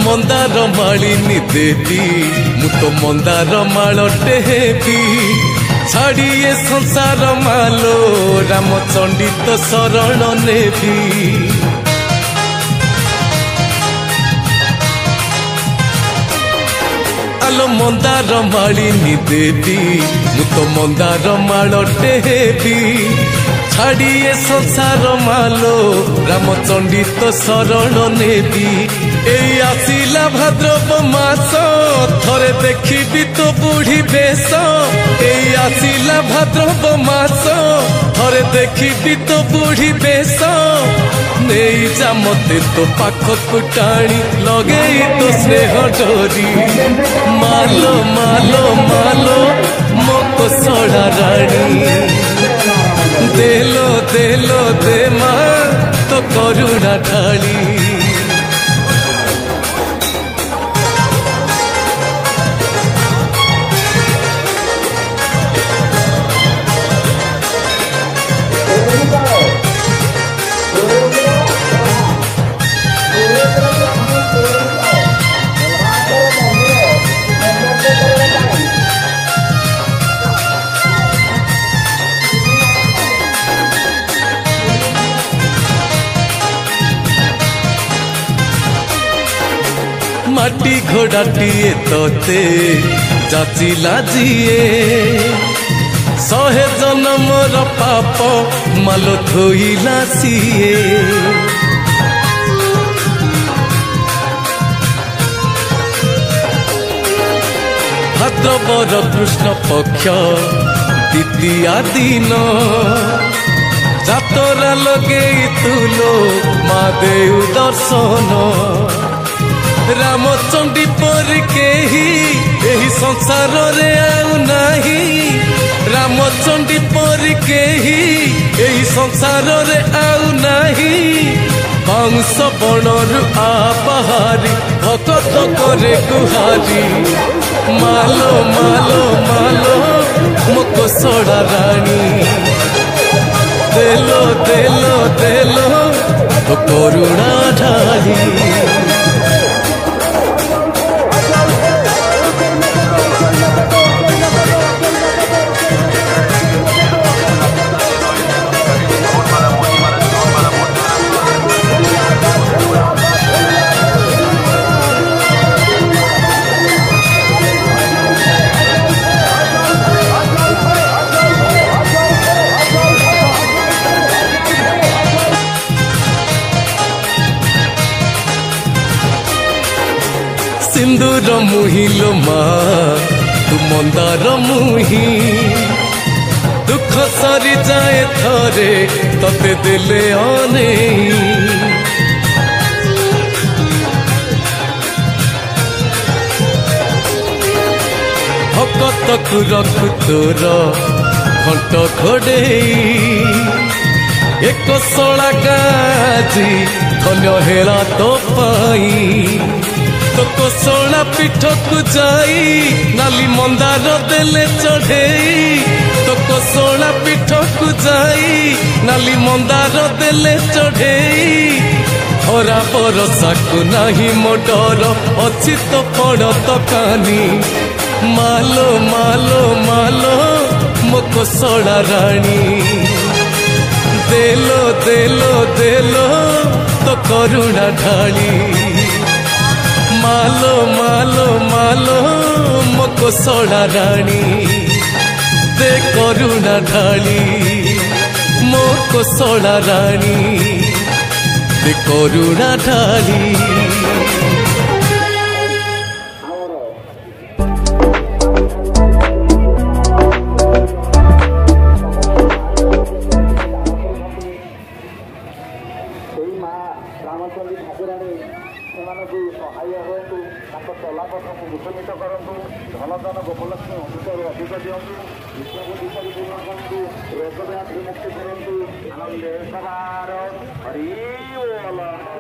मंदार मालिनी देवी मु तो मंदार मालटे हेबी छाड़िए संसार मालो रामचंडी तो शरण नेबी आलो मंदार मालिनी देवी मु तो मंदार मालटे हेबी छाड़िए संसार मालो रामचंडी तो शरण नेबी एई आसिला भाद्रव मास थरे देखी तो बुढ़ी बेश एई आसिला भाद्रव मास थरे देखी तो बुढ़ी बेश नहीं जा मते तो पाखकु टाणी लगे तो स्नेह डोरी मालो मालो मालो मो कोसड़ा रानी देलो देलो दे माँ तो करुणा ढाली माटी घोड़ाटीए तोते जाचिला जीए सहे जन्मर पाप मालो धोइला सीए भाद्रवर कृष्ण पक्ष द्वितीया दिन जातरा लगे तुलो माँ देव दर्शन रामचंडी पर केही एही संसार रे आउ नाही रामचंडी पर केही एही संसार रे आउ नाही वंश बणरु आपहारी भकत करे गुहारी मालो मालो मालो मो कोसड़ा रानी देलो देलो देलो तो करुणा ढाली सिंदूर मुहिलो माँ तू मंदार मुही दुख सरी जाए थरे तते दिले आने भकत को रखु तोर घंट घोड़े एक सड़ा गाजी धन्य हेला तो पाई तो कोसला पीठ को जाई नाली मंदार देले चढ़ेई तो कोसला पीठ को जाई नाली मंदार देले चढ़ेई हरा बरसा को नाही मो डर अछि तो पड़ तो कानी मालो मालो मालो मो कोसला रानी देलो देलो देलो तो करुणा ढाली मालो मालो मालो मो कोसड़ा रानी दे करुणा ढाली मो कोसड़ा रानी दे करुणा ढाली सहाय हूँ चलापथ को मुसमित करूँ धन धन गोपलक्ष्मी अमृत अधिक दिंतु विश्व को दिशा पूर्ण करूँ रोग व्याधि मुक्ति करूँ आनंदे सवार हरि बोल।